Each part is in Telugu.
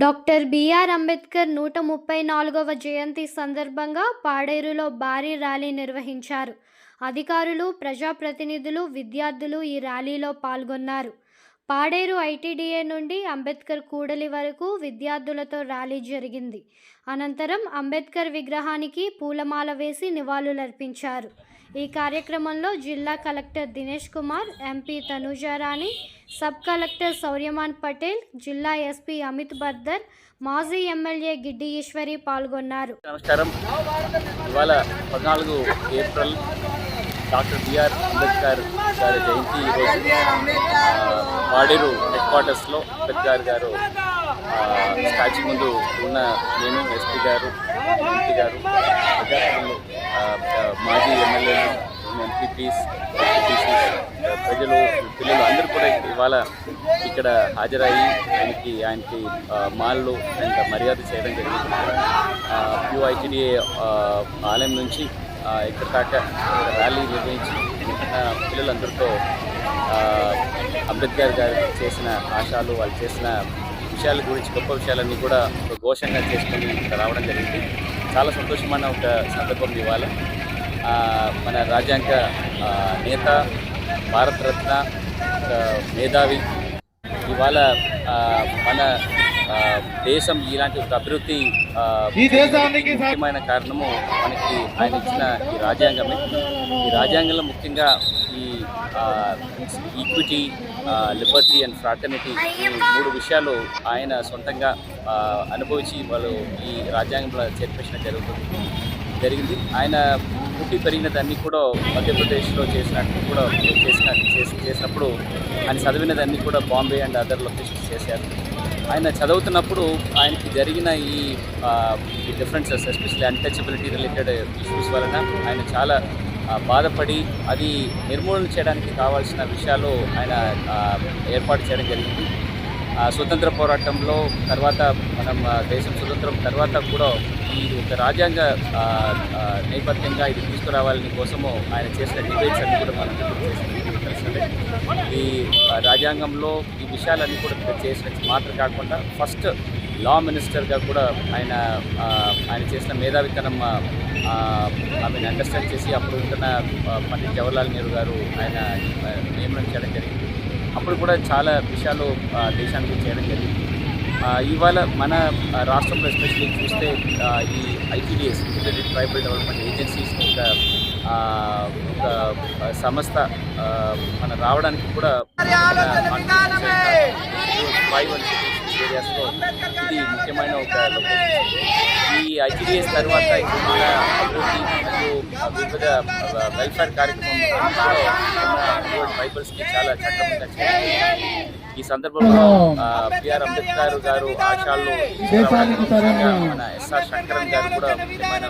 డాక్టర్ బిఆర్ అంబేద్కర్ 134వ జయంతి సందర్భంగా పాడేరులో భారీ ర్యాలీ నిర్వహించారు. అధికారులు, ప్రజాప్రతినిధులు, విద్యార్థులు ఈ ర్యాలీలో పాల్గొన్నారు. పాడేరు ఐటీడీఏ నుండి అంబేద్కర్ కూడలి వరకు విద్యార్థులతో ర్యాలీ జరిగింది. అనంతరం అంబేద్కర్ విగ్రహానికి పూలమాల వేసి నివాళులర్పించారు. ఈ కార్యక్రమంలో జిల్లా collector Dinesh Kumar, MP Tanujarani, sub collector Sauryaman Patel, జిల్లా ఎస్పీ అమిత్ బర్దర్, మాజీ ఎమ్మెల్యే గిడ్డి ఈశ్వరి పాల్గొన్నారు. నమస్కారం. ఇవాళ 14 ఏప్రిల్ డాక్టర్ బిఆర్ అంబేద్కర్ గారి జయంతి. ఈరోజు పాడేరు హెడ్ క్వార్టర్స్లో అంబేద్కర్ గారు స్టాచ్యూ ముందు ఉన్న నేను, ఎస్పీ గారు, ఎంపీ గారు, మాజీ ఎమ్మెల్యేలు, ఎంపీపీస్, ప్రజలు, పిల్లలు అందరూ కూడా ఇవాళ ఇక్కడ హాజరయ్యి ఆయనకి మాల్లో అండ్ మర్యాద చేయడం జరిగింది. ఐటీడీఏ ఆలయం నుంచి ఇక్కడ దాకా ర్యాలీ నిర్వహించి పిల్లలందరితో అంబేద్కర్ గారు చేసిన ఆశయాలు, వాళ్ళు చేసిన విషయాల గురించి, గొప్ప విషయాలన్నీ కూడా ఒక ఘోషంగా చేసుకొని ఇక్కడ రావడం జరిగింది. చాలా సంతోషమైన ఒక సందర్భం ఇవాళ. మన రాజ్యాంగ నేత, భారతరత్న, మేధావి, ఇవాళ మన దేశం ఇలాంటి ఒక అభివృద్ధి ముఖ్యమైన కారణము మనకి ఆయన ఇచ్చిన ఈ రాజ్యాంగమే. ఈ రాజ్యాంగంలో ముఖ్యంగా ఈ ఈక్విటీ, లిబర్టీ అండ్ ఫ్రాటర్నిటీ, ఈ 3 విషయాలు ఆయన సొంతంగా అనుభవించి వాళ్ళు ఈ రాజ్యాంగంలో చేర్పించడం జరిగింది. ఆయన పుట్టి పెరిగినదాన్ని కూడా మధ్యప్రదేశ్లో చేసినప్పుడు ఆయన చదివినదాన్ని కూడా బాంబే అండ్ అదర్ లొకేషన్స్ చేశారు. ఆయన చదువుతున్నప్పుడు ఆయనకి జరిగిన ఈ differences, especially untouchability related issues వలన ఆయన చాలా బాధపడి అది నిర్మూలన చేయడానికి కావాల్సిన విషయాలు ఆయన ఏర్పాటు చేయడం జరిగింది. స్వతంత్ర పోరాటంలో తర్వాత మనం దేశం స్వతంత్రం తర్వాత కూడా ఈ ఒక రాజ్యాంగ నేపథ్యంగా ఇది తీసుకురావాలని కోసము ఆయన చేసిన డిబేట్స్ అన్నీ కూడా మనం తెలుస్తుంది. ఈ రాజ్యాంగంలో ఈ విషయాలన్నీ కూడా చేసిన మాత్రం కాకుండా ఫస్ట్ లా మినిస్టర్గా కూడా ఆయన చేసిన మేధావితనం అండర్స్టాండ్ చేసి అప్పుడు ఉంటున్న పండిట్ జవహర్లాల్ నెహ్రూ గారు ఆయన నియమనం చేయడం జరిగింది. అప్పుడు కూడా చాలా విషయాలు దేశానికి చేయడం జరిగింది. ఇవాళ మన రాష్ట్రంలో ఎస్పెషల్లీ చూస్తే ఈ ITDS, integrated tribal development agencies ఒక సంస్థ మన రావడానికి కూడా ఏరియాస్లో ఇది ముఖ్యమైన ఒక లొకేషన్. ఈ ఐటీడీఎస్ తర్వాత మన అభివృద్ధి మరియు వివిధ వెల్ఫేర్ కార్యక్రమం ట్రైబల్స్కి చాలా చట్టంగా చేయాలి. ఈ సందర్భంలో బిఆర్ అంబేద్కర్ గారు ఆశయాల్లో మన ఎస్ఆర్ శంకరన్ గారు కూడా ముఖ్యమైన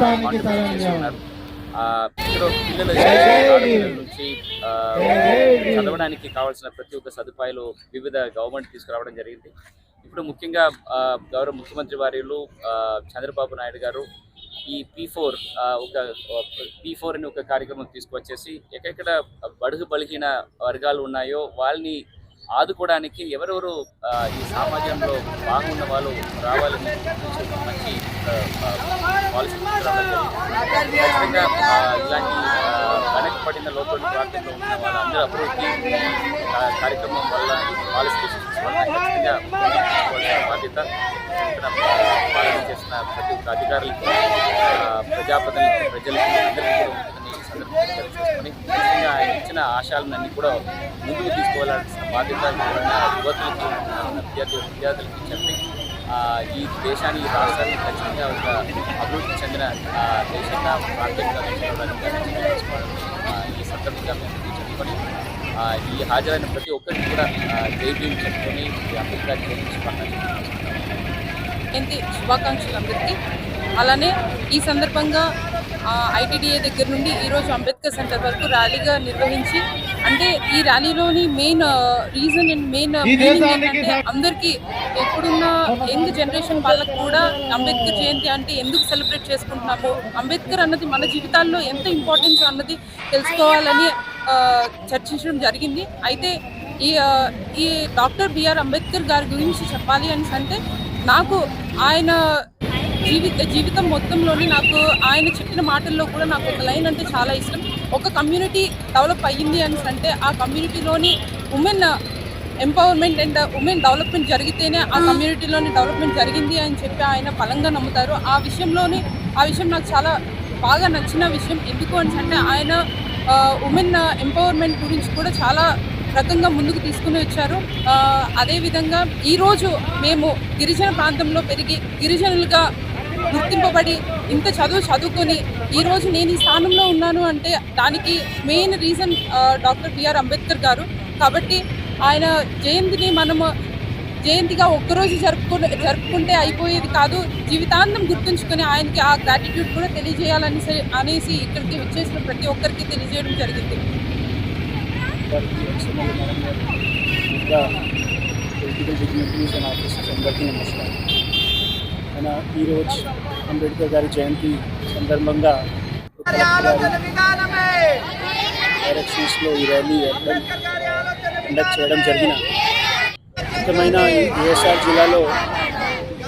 కాంట్రిబ్యూషన్ చేస్తున్నారు. ఇక్కడ పిల్లల నుంచి చదవడానికి కావాల్సిన ప్రతి ఒక్క సదుపాయాలు వివిధ గవర్నమెంట్ తీసుకురావడం జరిగింది. ఇప్పుడు ముఖ్యంగా గౌరవ ముఖ్యమంత్రి వర్యులు చంద్రబాబు నాయుడు గారు ఈ P4 అని ఒక కార్యక్రమం తీసుకొచ్చేసి ఎక్కడెక్కడ బడుగు బలిగిన వర్గాలు ఉన్నాయో వాళ్ళని ఆదుకోవడానికి ఎవరెవరు ఈ సమాజంలో బాగున్న వాళ్ళు రావాలని మంచి పాలసీ ఖచ్చితంగా ఇలాంటి వెనకబడిన లోపల ప్రాంతంలో ఉన్న వాళ్ళందరూ అభివృద్ధి కార్యక్రమం వల్ల పాలసీ వల్ల ఖచ్చితంగా బాధ్యత ఇక్కడ పాలన చేసిన ప్రతి ఒక్క అధికారులకి, ప్రజాప్రతినిధులకి, ప్రజలకి అందరికీ చేసుకొని ఖచ్చితంగా ఆయన ఇచ్చిన ఆశయాలన్నీ కూడా ముందుకు తీసుకువెళ్లాల్సిన బాధ్యత యువతులకి, విద్యార్థులకి చెప్పి ఈ దేశాన్ని, ఈ రాష్ట్రాన్ని ఖచ్చితంగా ఒక అభివృద్ధి చెందిన దేశంగా, ప్రాంతంగా ఈ సందర్భంగా మేము చెప్పుకొని ఈ హాజరైన ప్రతి ఒక్కరికి కూడా జై భీమ్ చెప్పుకొని ఈ అంబేద్కర్ జయంతి శుభాకాంక్షలు అందరికీ. అలానే ఈ సందర్భంగా ఐటీడీఏ దగ్గర నుండి ఈరోజు అంబేద్కర్ సెంటర్ వరకు ర్యాలీగా నిర్వహించి, అంటే ఈ ర్యాలీలోని మెయిన్ రీజన్ అండ్ మెయిన్ ఏంటంటే అందరికీ ఎప్పుడున్న యంగ్ జనరేషన్ వాళ్ళకు కూడా అంబేద్కర్ జయంతి అంటే ఎందుకు సెలబ్రేట్ చేసుకుంటున్నాము, అంబేద్కర్ అన్నది మన జీవితాల్లో ఎంత ఇంపార్టెన్స్ అన్నది తెలుసుకోవాలని చర్చించడం జరిగింది. అయితే ఈ ఈ డాక్టర్ బిఆర్ అంబేద్కర్ గారి గురించి చెప్పాలి అని అంటే నాకు ఆయన జీవితం మొత్తంలోని నాకు ఆయన చెప్పిన మాటల్లో కూడా నాకు ఒక లైన్ అంటే చాలా ఇష్టం. ఒక కమ్యూనిటీ డెవలప్ అయ్యింది అని అంటే ఆ కమ్యూనిటీలోని women empowerment and women development జరిగితేనే ఆ కమ్యూనిటీలోని డెవలప్మెంట్ జరిగింది అని చెప్పి ఆయన బలంగా నమ్ముతారు. ఆ విషయం నాకు చాలా బాగా నచ్చిన విషయం. ఎందుకు అని అంటే ఆయన ఉమెన్ ఎంపవర్మెంట్ గురించి కూడా చాలా రకంగా ముందుకు తీసుకుని వచ్చారు. అదేవిధంగా ఈరోజు మేము గిరిజన ప్రాంతంలో పెరిగి గిరిజనులుగా గుర్తింపబడి ఇంత చదువుకొని ఈరోజు నేను ఈ స్థానంలో ఉన్నాను అంటే దానికి main reason doctor BR Ambedkar గారు. కాబట్టి ఆయన జయంతిని మనము జయంతిగా ఒక్కరోజు జరుపుకుంటే అయిపోయేది కాదు, జీవితాంతం గుర్తుంచుకొని ఆయనకి ఆ గ్రాటిట్యూడ్ కూడా అనేసి ఇక్కడికి వచ్చేసిన ప్రతి ఒక్కరికి తెలియజేయడం జరిగింది. ఈరోజు అంబేద్కర్ గారి జయంతి సందర్భంగా డైరెక్షన్స్లో ఈ ర్యాలీ కండక్ట్ చేయడం జరిగిన ముఖ్యమైన ఈ ఏఎస్ఆర్ జిల్లాలో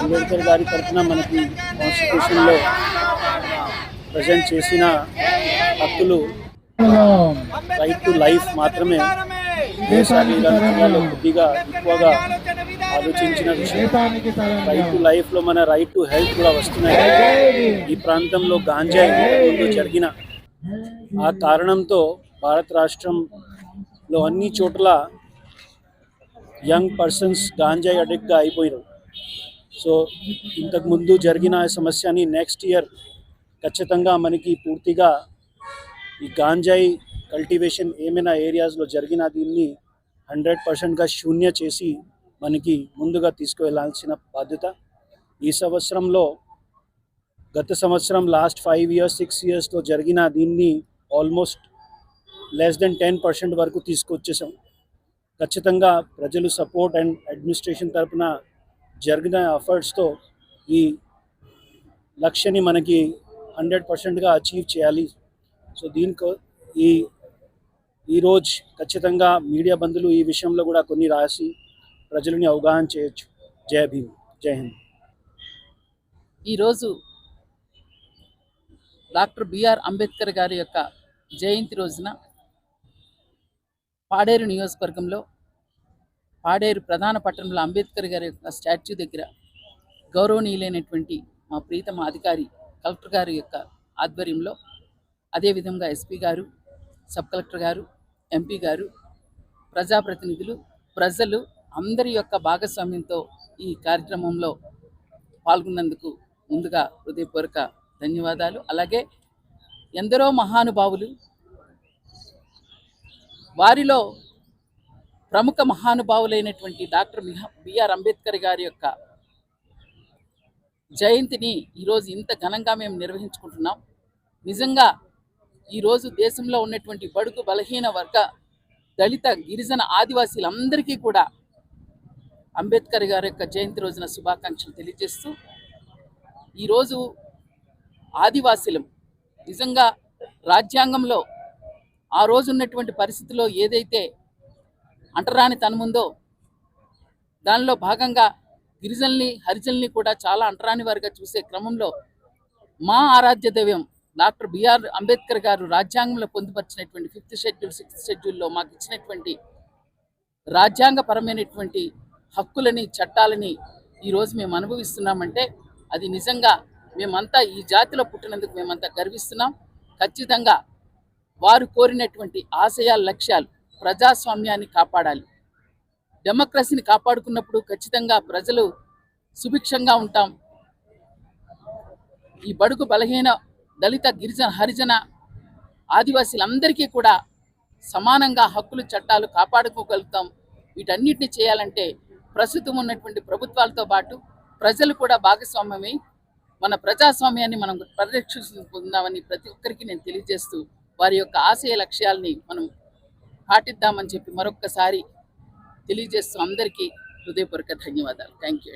అంబేద్కర్ గారి తరఫున మనకి కాన్స్టిట్యూషన్లో ప్రజెంట్ చేసిన హక్కులు రైట్ టు లైఫ్ మాత్రమే ఏఎస్ఆర్ జిల్లాలో కొద్దిగా ఎక్కువగా ఆలోచించిన విషయం. రైట్ టు లైఫ్లో మన రైట్ టు హెల్త్ కూడా వస్తున్నాయి. ఈ ప్రాంతంలో గాంజాయి ముందు జరిగిన ఆ కారణంతో భారత రాష్ట్రంలో అన్ని చోట్ల యంగ్ పర్సన్స్ గాంజాయి అడిక్ట్గా అయిపోయారు. సో ఇంతకుముందు జరిగిన సమస్యని నెక్స్ట్ ఇయర్ ఖచ్చితంగా మనకి పూర్తిగా ఈ గాంజాయి కల్టివేషన్ ఏమైనా ఏరియాస్లో జరిగిన దీన్ని 100%గా శూన్య చేసి మనకి ముందుగా తీసుకువెళ్ళాల్సిన బాధ్యత. ఈ సంవత్సరంలో గత సంవత్సరం లాస్ట్ 5 years 6 yearsలో జరిగిన దీన్ని ఆల్మోస్ట్ లెస్ దెన్ 10% వరకు తీసుకొచ్చేసాం. ఖచ్చితంగా ప్రజలు సపోర్ట్ అండ్ అడ్మినిస్ట్రేషన్ తరఫున జరిగిన ఎఫర్ట్స్తో ఈ లక్ష్యాన్ని మనకి 100%గా అచీవ్ చేయాలి. సో దీనికి ఈరోజు ఖచ్చితంగా మీడియా బంధువులు ఈ విషయంలో కూడా కొన్ని రాసి ప్రజలని అవగాహన చేయొచ్చు. జై భీమ్, జై హింద్. ఈరోజు డాక్టర్ బిఆర్ అంబేద్కర్ గారి యొక్క జయంతి రోజున పాడేరు నియోజకవర్గంలో పాడేరు ప్రధాన పట్టణంలో అంబేద్కర్ గారి యొక్క స్టాచ్యూ దగ్గర గౌరవనీయులైనటువంటి మా ప్రీతమ అధికారి కలెక్టర్ గారి యొక్క ఆధ్వర్యంలో, అదేవిధంగా ఎస్పీ గారు, సబ్ కలెక్టర్ గారు, ఎంపీ గారు, ప్రజాప్రతినిధులు, ప్రజలు అందరి యొక్క భాగస్వామ్యంతో ఈ కార్యక్రమంలో పాల్గొన్నందుకు ముందుగా హృదయపూర్వక ధన్యవాదాలు. అలాగే ఎందరో మహానుభావులు, వారిలో ప్రముఖ మహానుభావులైనటువంటి డాక్టర్ బిఆర్ అంబేద్కర్ గారి యొక్క జయంతిని ఈరోజు ఇంత ఘనంగా మేము నిర్వహించుకుంటున్నాం. నిజంగా ఈరోజు దేశంలో ఉన్నటువంటి బడుగు బలహీన వర్గ దళిత గిరిజన ఆదివాసీలందరికీ కూడా అంబేద్కర్ గారి యొక్క జయంతి రోజున శుభాకాంక్షలు తెలియజేస్తూ, ఈరోజు ఆదివాసీలం నిజంగా రాజ్యాంగంలో ఆ రోజు ఉన్నటువంటి పరిస్థితిలో ఏదైతే అంటరాని తనముందో దానిలో భాగంగా గిరిజనుల్ని హరిజనుల్ని కూడా చాలా అంటరాని వారిగా చూసే క్రమంలో మా ఆరాధ్య దైవం డాక్టర్ బిఆర్ అంబేద్కర్ గారు రాజ్యాంగంలో పొందుపరిచినటువంటి 5th షెడ్యూల్ 6th షెడ్యూల్లో మాకు ఇచ్చినటువంటి రాజ్యాంగపరమైనటువంటి హక్కులని, చట్టాలని ఈరోజు మేము అనుభవిస్తున్నామంటే అది నిజంగా మేమంతా ఈ జాతిలో పుట్టినందుకు మేమంతా గర్విస్తున్నాం. ఖచ్చితంగా వారు కోరినటువంటి ఆశయాల లక్ష్యాలు ప్రజాస్వామ్యాన్ని కాపాడాలి, డెమోక్రసీని కాపాడుకున్నప్పుడు ఖచ్చితంగా ప్రజలు సుభిక్షంగా ఉంటాం. ఈ బడుగు బలహీన దళిత గిరిజన హరిజన ఆదివాసీలందరికీ కూడా సమానంగా హక్కులు చట్టాలు కాపాడుకోగలుగుతాం. వీటన్నిటిని చేయాలంటే ప్రస్తుతం ఉన్నటువంటి ప్రభుత్వాలతో పాటు ప్రజలు కూడా భాగస్వామ్యమై మన ప్రజాస్వామ్యాన్ని మనం పరిరక్షించుకుందామని ప్రతి ఒక్కరికి నేను తెలియజేస్తూ వారి యొక్క ఆశయ లక్ష్యాలని మనం పాటిద్దామని చెప్పి మరొక్కసారి తెలియజేస్తూ అందరికీ హృదయపూర్వక ధన్యవాదాలు. Thank you.